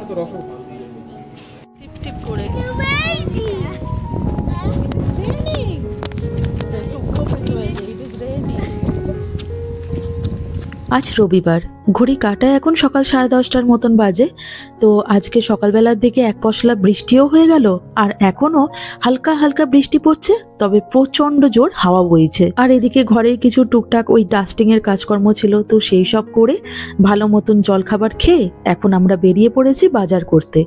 টিপ টিপ করে আজ রবিবার, ঘড়ি কাটায় এখন সকাল 10:30টার মতন বাজে। তো আজকে সকালবেলার দিকে এক পশলা বৃষ্টিও হয়ে গেল, আর এখনো হালকা হালকা বৃষ্টি পড়ছে, তবে প্রচন্ড জোর হাওয়া বইছে। আর এদিকে ঘরের কিছু টুকটাক ওই ডাস্টিং এর কাজকর্ম ছিল, তো সেই সব করে ভালো মতন জলখাবার খেয়ে এখন আমরা বেরিয়ে পড়েছি বাজার করতে।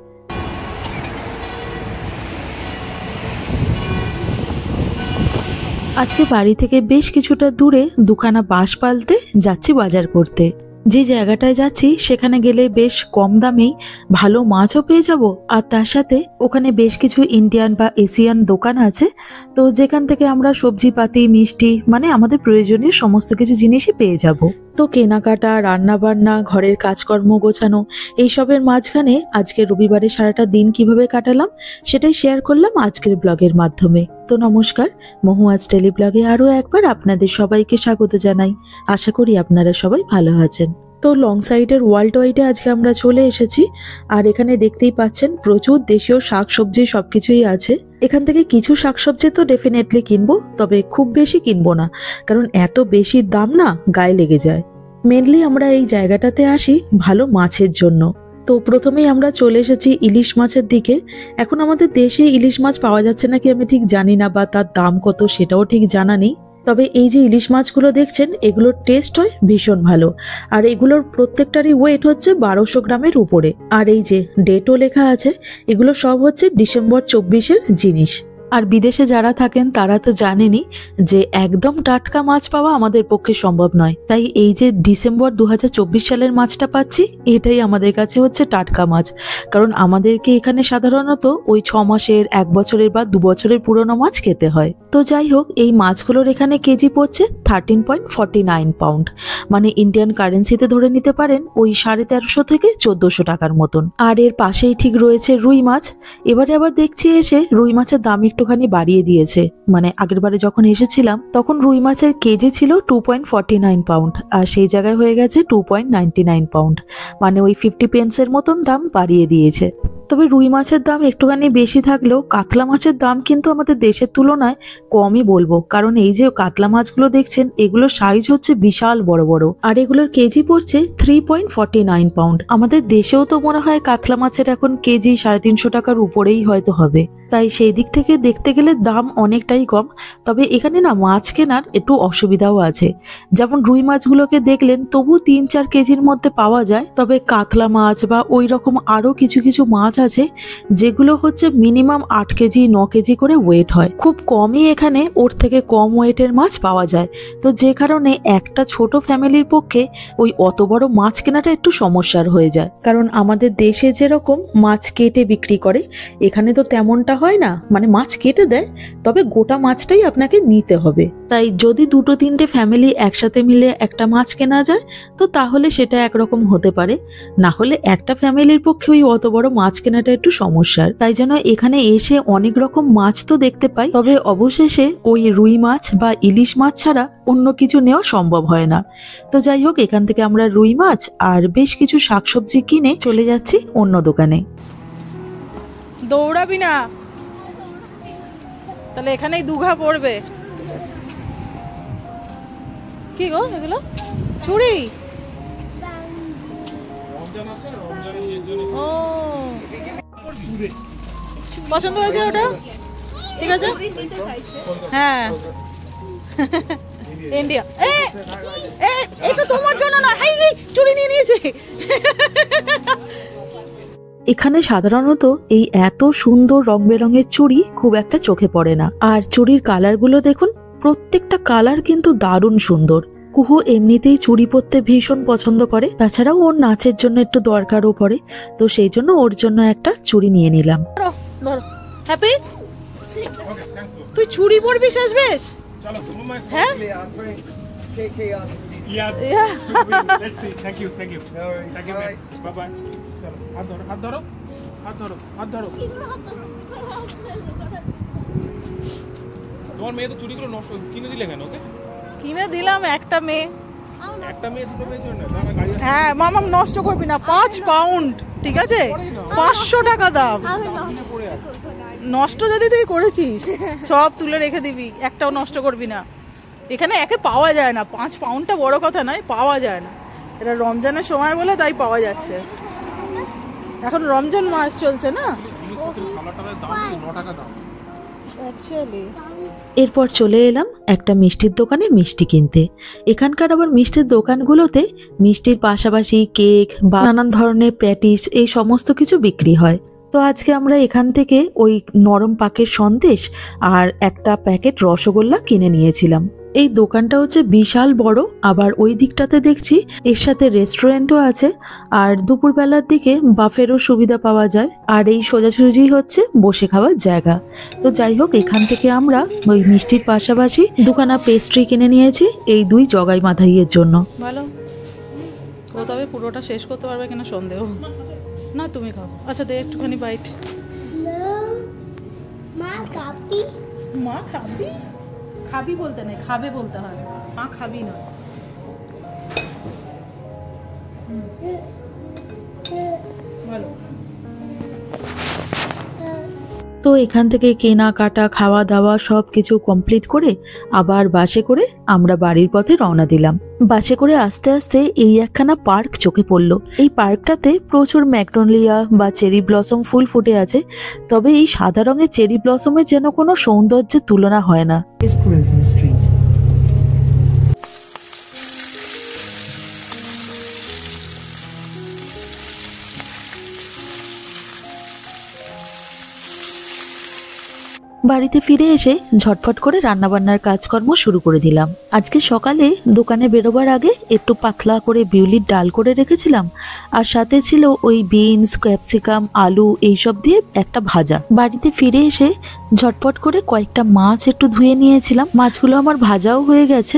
আজকে বাড়ি থেকে বেশ কিছুটা দূরে দুখানা বাস পাল্টে যাচ্ছি বাজার করতে। যে জায়গাটায় যাচ্ছি সেখানে গেলে বেশ কম দামেই ভালো মাছও পেয়ে যাব, আর তার সাথে ওখানে বেশ কিছু ইন্ডিয়ান বা এশিয়ান দোকান আছে, তো যেখান থেকে আমরা সবজিপাতি, মিষ্টি, মানে আমাদের প্রয়োজনীয় সমস্ত কিছু জিনিসই পেয়ে যাব। তো কেনাকাটা, রান্না বান্না, ঘরের কাজকর্ম গোছানো, এইসবের মাঝখানে আজকে রবিবারে সারাটা দিন কিভাবে কাটালাম সেটাই শেয়ার করলাম আজকের ব্লগের মাধ্যমে। তো নমস্কার, মহু আজ ডেলি ব্লগে আরও একবার আপনাদের সবাইকে স্বাগত জানাই। আশা করি আপনারা সবাই ভালো আছেন। তো লং সাইডের ওয়ার্ল্ড ওয়াইডে আজকে আমরা চলে এসেছি, আর এখানে দেখতেই পাচ্ছেন প্রচুর দেশীয় শাকসবজি সবকিছুই আছে। এখান থেকে কিছু শাকসবজি তো ডেফিনেটলি কিনবো, তবে খুব বেশি কিনবো না, কারণ এত বেশি দাম না গায়ে লেগে যায়। মেনলি আমরা এই জায়গাটাতে আসি ভালো মাছের জন্য। তো প্রথমেই আমরা চলে এসেছি ইলিশ মাছের দিকে। এখন আমাদের দেশে ইলিশ মাছ পাওয়া যাচ্ছে নাকি আমি ঠিক জানি না, বা তার দাম কত সেটাও ঠিক জানা নেই। তবে এই যে ইলিশ মাছগুলো দেখছেন, এগুলোর টেস্ট হয় ভীষণ ভালো, আর এগুলোর প্রত্যেকটারই ওয়েট হচ্ছে 1200 গ্রামের উপরে। আর এই যে ডেটও লেখা আছে, এগুলো সব হচ্ছে ডিসেম্বর 24-এর জিনিস। আর বিদেশে যারা থাকেন তারা তো জানেনই যে একদম টাটকা মাছ পাওয়া আমাদের পক্ষে সম্ভব নয়, তাই এই যে ডিসেম্বর 2024 সালের মাছটা পাচ্ছি, এটাই আমাদের কাছে হচ্ছে টাটকা মাছ। কারণ আমাদেরকে এখানে সাধারণত ওই 6 মাসের, 1 বছরের বা 2 বছরের পুরনো মাছ খেতে হয়। তো যাই হোক, এই মাছগুলোর এখানে কেজি পড়ছে 13.49 পাউন্ড, মানে ইন্ডিয়ান কারেন্সিতে ধরে নিতে পারেন ওই 1350 থেকে 1400 টাকার মতন। আর এর পাশেই ঠিক রয়েছে রুই মাছ। এবারে আবার দেখছি এসে রুই মাছের দাম একটুখানি বাড়িয়ে দিয়েছে। মানে আগের বারে যখন এসেছিলাম তখন রুই মাছের কেজি ছিল 2.49 পাউন্ড, আর সেই জায়গায় হয়ে গেছে 2.99 পাউন্ড, মানে ওই 50 পেন্সের মতন দাম বাড়িয়ে দিয়েছে। তবে রুই মাছের দাম একটুখানি বেশি থাকলেও কাতলা মাছের দাম কিন্তু আমাদের দেশের তুলনায় কমই বলবো, কারণ এই যে কাতলা মাছগুলো দেখছেন, এগুলোর সাইজ হচ্ছে বিশাল বড় বড়, আর এগুলোর কেজি পড়ছে 3.49 পাউন্ড। আমাদের দেশেও তো মনে হয় কাতলা মাছের এখন কেজি 350 টাকার উপরেই হয়তো হবে, তাই সেই দিক থেকে দেখতে গেলে দাম অনেকটাই কম। তবে এখানে না মাছ কেনার একটু অসুবিধাও আছে। যেমন রুই মাছগুলোকে দেখলেন তবু 3-4 কেজির মধ্যে পাওয়া যায়, তবে কাতলা মাছ বা ওই রকম আরো কিছু কিছু মাছ আছে যেগুলো হচ্ছে মিনিমাম 8 কেজি 9 কেজি করে ওয়েট হয়। খুব কমই এখানে ওর থেকে কম ওয়েটের মাছ পাওয়া যায়, তো যে কারণে একটা ছোট ফ্যামিলির পক্ষে ওই অত বড় মাছ কেনাটা একটু সমস্যার হয়ে যায়। কারণ আমাদের দেশে যেরকম মাছ কেটে বিক্রি করে, এখানে তো তেমনটা হয় না, মানে মাছ কেটে দেয়, তবে গোটা মাছটাই আপনাকে নিতে হবে। তাই যদি 2-3টে ফ্যামিলি একসাথে মিলে একটা মাছ কেনা যায় তো তাহলে সেটা একরকম হতে পারে, না হলে একটা ফ্যামিলির পক্ষে ওই অত বড় মাছ কেনাটা একটু সমস্যার। তাই জন্য এখানে এসে অনেক রকম মাছ তো দেখতে পাই, তবে অবশেষে ওই রুই মাছ বা ইলিশ মাছ ছাড়া অন্য কিছু নেওয়া সম্ভব হয় না। তো যাই হোক, এখান থেকে আমরা রুই মাছ আর বেশ কিছু শাকসবজি কিনে চলে যাচ্ছি অন্য দোকানে। দৌড়াবি না, তাহলে এখানেই দুঘা পড়বে। কি গো এগুলো? চুড়ি? ও, পছন্দ হয়েছে ওটা? ঠিক আছে, হ্যাঁ। ইন্ডিয়া, এটা তোমার জন্য না, চুড়ি নিয়ে নিয়েছে। এখানে সাধারণত এই এত সুন্দর রং বেরঙের চুড়ি খুব একটা চোখে পড়ে না, আর চুড়ির কালারগুলো দেখুন, প্রত্যেকটা কালার কিন্তু দারুণ সুন্দর। কুহু এমনিতেই চুড়ি পরতে ভীষণ পছন্দ করে, তাছাড়াও ওর নাচের জন্য একটু দরকারও পড়ে, তো সেই জন্য ওর জন্য একটা চুড়ি নিয়ে নিলাম। হ্যাপি? তুই চুড়ি পরবি শেষ বেশ? হ্যাঁ, তোমার মেয়ে তো চুড়িগুলো নষ্ট কিনে দিলে কেন ওকে? কিনে দিলাম একটা মেয়ে। একটা মেয়ে দুটো মেয়ের জন্য? হ্যাঁ মামাম, নষ্ট করবি না, 5 পাউন্ড। ঠিক আছে, 500 টাকা দাম। নষ্ট যদি তুই করেছিস সব তুলে রেখে দিবি, একটাও নষ্ট করবি না। এখানে একে পাওয়া যায় না, 5 পাউন্ডটা বড় কথা নয়, পাওয়া যায় না। এটা রমজানের সময় বলে তাই পাওয়া যাচ্ছে। এখন রমজান মাস চলছে না অ্যাকচুয়ালি। এরপর চলে এলাম একটা মিষ্টির দোকানে মিষ্টি কিনতে। এখানকার আবার মিষ্টির দোকানগুলোতে মিষ্টির পাশাপাশি কেক বা নানান ধরনের প্যাটিস এই সমস্ত কিছু বিক্রি হয়। তো আজকে আমরা এখান থেকে ওই নরম পাকের সন্দেশ আর একটা প্যাকেট রসগোল্লা কিনে নিয়েছিলাম। এই দোকানটা হচ্ছে বিশাল বড়, আবার ওই দিকটাতে দেখছি এর সাথে রেস্টুরেন্টও আছে, আর দুপুরবেলার দিকে বাফেরও সুবিধা পাওয়া যায়। আর এই সোজাসুজি হচ্ছে বসে খাওয়ার জায়গা। তো যাই হোক, এখান থেকে আমরা ওই মিষ্টির পাশাপাশি দুখানা পেস্ট্রি কিনে নিয়েছি এই দুই জগাই মাথাইয়ের জন্য। ভালো, ও তবে পুরোটা শেষ করতে পারবে কিনা সন্দেহ। না তুমি খাও। আচ্ছা দে একটুখানি বাইট। মা খাবি? মা খাবি? খাবি বলতে নেই, খাবে বলতে হয়। মা খাবি না। ভালো। তো এখান থেকে কেনাকাটা খাওয়া দাওয়া সব কিছু কমপ্লিট করে আবার বাসে করে আমরা বাড়ির পথে রওনা দিলাম। বাসে করে আস্তে আস্তে এই একখানা পার্ক চোখে পড়ল। এই পার্কটাতে প্রচুর ম্যাগনোলিয়া বা চেরি ব্লসম ফুল ফুটে আছে, তবে এই সাদা রঙের চেরি ব্লসমের যেন কোনো সৌন্দর্যের তুলনা হয় না। বাড়িতে ফিরে এসে ঝটফট করে রান্নাবান্নার কাজকর্ম শুরু করে দিলাম। আজকে সকালে দোকানে বেরোবার আগে একটু পাতলা করে বিউলির ডাল করে রেখেছিলাম, আর সাথে ছিল ওই বিনস, ক্যাপসিকাম, আলু এইসব দিয়ে একটা ভাজা। বাড়িতে ফিরে এসে ঝটফট করে কয়েকটা মাছ একটু ধুয়ে নিয়েছিলাম। মাছগুলো আমার ভাজাও হয়ে গেছে,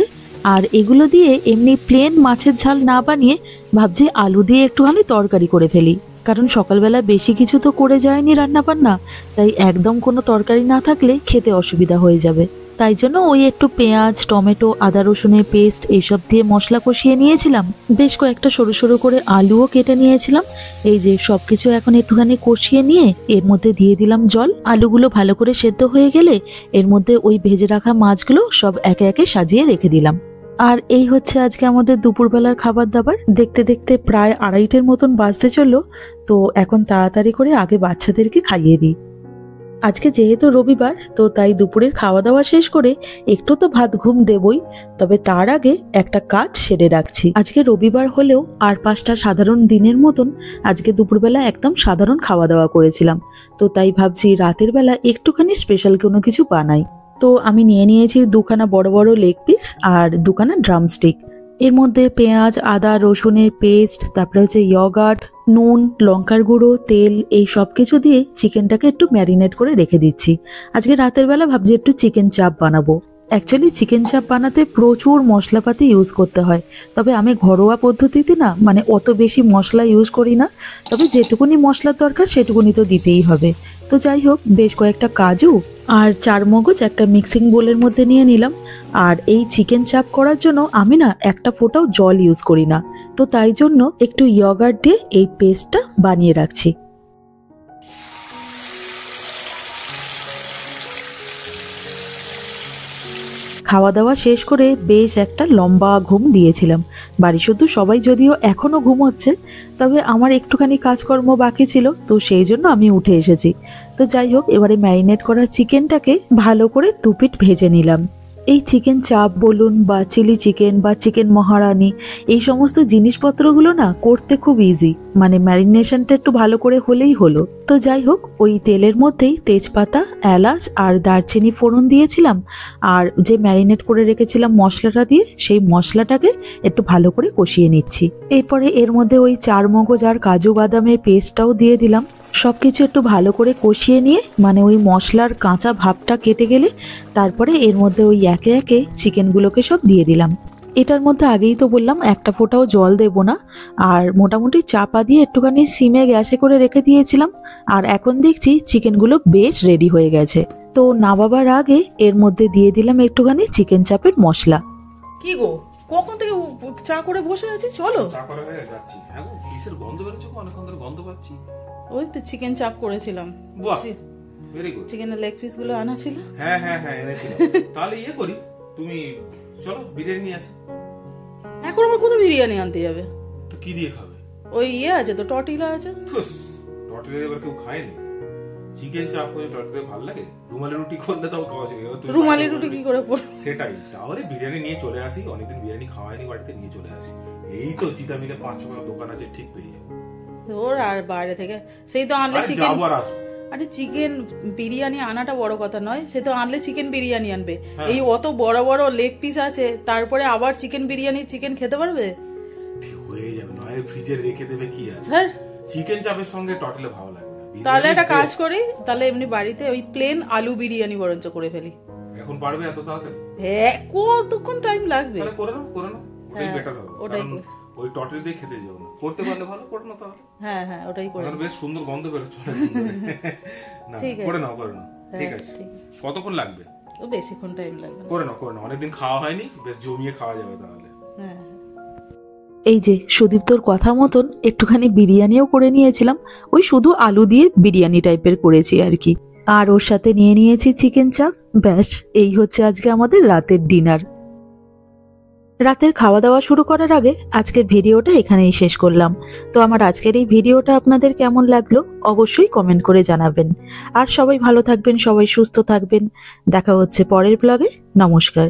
আর এগুলো দিয়ে এমনি প্লেন মাছের ঝাল না বানিয়ে ভাবছি আলু দিয়ে একটুখানি তরকারি করে ফেলি, কারণ সকালবেলা বেশি কিছু তো করে যায়নি রান্না বান্না, তাই একদম কোনো তরকারি না থাকলে খেতে অসুবিধা হয়ে যাবে। তাই জন্য ওই একটু পেঁয়াজ, টমেটো, আদা রসুনের পেস্ট এইসব দিয়ে মশলা কষিয়ে নিয়েছিলাম। বেশ কয়েকটা সরু সরু করে আলুও কেটে নিয়েছিলাম। এই যে সবকিছু এখন একটুখানি কষিয়ে নিয়ে এর মধ্যে দিয়ে দিলাম জল। আলুগুলো ভালো করে সেদ্ধ হয়ে গেলে এর মধ্যে ওই ভেজে রাখা মাছগুলো সব একে একে সাজিয়ে রেখে দিলাম। আর এই হচ্ছে আজকে আমাদের দুপুরবেলার খাবার দাবার। দেখতে দেখতে প্রায় 2:30 মতন বাজতে চললো। তো এখন তাড়াতাড়ি করে আগে বাচ্চাদেরকে খাইয়ে দিই। আজকে যেহেতু রবিবার, তো তাই দুপুরের খাওয়া দাওয়া শেষ করে একটু তো ভাত ঘুম দেবই, তবে তার আগে একটা কাজ সেরে রাখছি। আজকে রবিবার হলেও আর 5টা সাধারণ দিনের মতন আজকে দুপুরবেলা একদম সাধারণ খাওয়া দাওয়া করেছিলাম। তো তাই ভাবছি রাতের বেলা একটুখানি স্পেশাল কোনো কিছু বানাই। তো আমি নিয়ে নিয়েছি দুখানা বড় বড় লেগ পিস আর দুখানা ড্রামস্টিক। এর মধ্যে পেঁয়াজ, আদা রসুনের পেস্ট, তারপরে হচ্ছে ইয়গার্ট, নুন, লঙ্কার গুঁড়ো, তেল এই সব কিছু দিয়ে চিকেনটাকে একটু ম্যারিনেট করে রেখে দিচ্ছি। আজকে রাতের বেলা ভাবছি একটু চিকেন চাপ বানাবো। অ্যাকচুয়ালি চিকেন চাপ বানাতে প্রচুর মশলাপাতি ইউজ করতে হয়, তবে আমি ঘরোয়া পদ্ধতিতে না, মানে অত বেশি মশলা ইউজ করি না, তবে যেটুকুনি মশলার দরকার সেটুকুনি তো দিতেই হবে। তো যাই হোক, বেশ কয়েকটা কাজু আর 4 মগজ একটা মিক্সিং বোলের মধ্যে নিয়ে নিলাম। আর এই চিকেন চাপ করার জন্য আমি না একটা ফোঁটাও জল ইউজ করি না, তো তাই জন্য একটু ইয়গার্ট দিয়ে এই পেস্টটা বানিয়ে রাখছি। খাওয়া দাওয়া শেষ করে বেশ একটা লম্বা ঘুম দিয়েছিলাম। বাড়ি শুধু সবাই যদিও এখনো ঘুমোচ্ছে, তবে আমার একটুখানি কাজকর্ম বাকি ছিল, তো সেই জন্য আমি উঠে এসেছি। তো যাই হোক, এবারে ম্যারিনেট করা চিকেনটাকে ভালো করে 2 পিঠ ভেজে নিলাম। এই চিকেন চাপ বলুন বা চিলি চিকেন বা চিকেন মহারানি, এই সমস্ত জিনিসপত্রগুলো না করতে খুব ইজি, মানে ম্যারিনেশনটা একটু ভালো করে হলেই হলো। তো যাই হোক, ওই তেলের মধ্যেই তেজপাতা, এলাচ আর দারচিনি ফোড়ন দিয়েছিলাম, আর যে ম্যারিনেট করে রেখেছিলাম মশলাটা দিয়ে সেই মশলাটাকে একটু ভালো করে কষিয়ে নিচ্ছি। এরপরে এর মধ্যে ওই 4 মগজ আর কাজু বাদামের পেস্টটাও দিয়ে দিলাম। সবকিছু একটু ভালো করে কষিয়ে নিয়ে, মানে ওই মশলার কাঁচা ভাবটা কেটে গেলে তারপরে এর মধ্যে ওই একে একে চিকেনগুলোকে সব দিয়ে দিলাম। এটার মধ্যে আগেই তো বললাম একটা ফোঁটাও জল দেব না, আর মোটামুটি চাপা দিয়ে একটুখানি সিমে গ্যাসে করে রেখে দিয়েছিলাম। আর এখন দেখছি চিকেনগুলো বেশ রেডি হয়ে গেছে। তো নামাবার আগে এর মধ্যে দিয়ে দিলাম একটুখানি চিকেন চাপের মশলা। কি গো, কখন থেকে চা করে বসে আছি, চলো। চা করা হয়ে যাচ্ছি। হ্যাঁ গো, কিসের গন্ধ বেরোচ্ছে গো? অনেকক্ষণ ধরে গন্ধ পাচ্ছি। ওই তো চিকেন চাপ করেছিলাম। বাহ, ভেরি গুড। চিকেনের লেগ পিস গুলো আনা ছিল। হ্যাঁ হ্যাঁ হ্যাঁ, এনেছিলাম। তাহলে ইয়ে করি, তুমি চলো বিরিয়ানি নিয়ে আসি। এখন আমার কোথায় বিরিয়ানি আনতে যাবে? তো কি দিয়ে খাবে? ওই ইয়ে আছে তো, টর্টিলা আছে। টর্টিলা এবার কেউ খায়নি। চিকেন চাপ করে টর্টিলা ভালো লাগে? রুমালি রুটি করলে তাও খাওয়া শিখে যাবে। রুমালি রুটি কি করে পড়বে? সেটাই, তাহলে বিরিয়ানি নিয়ে চলে আসি। অনেকদিন বিরিয়ানি খাওয়াইনি, বাড়িতে নিয়ে চলে আসি। এই তো চিতা মিলে 5-6 দোকান আছে, ঠিক পেয়ে যাবো। ওর আর বাইরে থেকে সেই তো আনলে চিকেন। যাবো আর আসবো। আরে চিকেন বিরিয়ানি আনাটা বড় কথা নয়, সে তো আনলে চিকেন বিরিয়ানি আনবে। হ্যাঁ। এই অত বড় বড় লেগ পিস আছে, তারপরে আবার চিকেন বিরিয়ানি চিকেন খেতে পারবে? হয়ে যাবে, নয় ফ্রিজে রেখে দেবে, কি আছে। স্যার চিকেন চাপের সঙ্গে টর্টিলা ভালো লাগে না। তাহলে একটা কাজ করি, তাহলে এমনি বাড়িতে ওই প্লেন আলু বিরিয়ানি বরঞ্চ করে ফেলি। এখন পারবে এত তাড়াতাড়ি? হ্যাঁ, কতক্ষণ টাইম লাগবে? তাহলে করে নাও, করে নাও, ওটাই হ্যাঁ, বেটার হবে। ওটাই কারণ ওই টর্টিলা দিয়ে খেতে যাবো না, করতে পারলে ভালো, করে নাও তাহলে। হ্যাঁ হ্যাঁ, ওটাই করে। কারণ বেশ সুন্দর গন্ধ বেরোচ্ছে না, ঠিক আছে। করে নাও, করে নাও। হ্যাঁ, ঠিক আছে। ঠিক। কতক্ষণ লাগবে? ও বেশিক্ষণ টাইম লাগবে না। করে নাও, করে নাও। অনেকদিন খাওয়া হয়নি, বেশ জমিয়ে খাওয়া যাবে তাহলে। হ্যাঁ, এই যে সুদীপ্তর কথা মতন একটুখানি বিরিয়ানিও করে নিয়েছিলাম, ওই শুধু আলু দিয়ে বিরিয়ানি টাইপের করেছি আর কি। আর ওর সাথে নিয়ে নিয়েছি চিকেন চাপ। ব্যাস, এই হচ্ছে আজকে আমাদের রাতের ডিনার। রাতের খাওয়া দাওয়া শুরু করার আগে আজকের ভিডিওটা এখানেই শেষ করলাম। তো আমার আজকের এই ভিডিওটা আপনাদের কেমন লাগলো অবশ্যই কমেন্ট করে জানাবেন। আর সবাই ভালো থাকবেন, সবাই সুস্থ থাকবেন। দেখা হচ্ছে পরের ব্লগে। নমস্কার।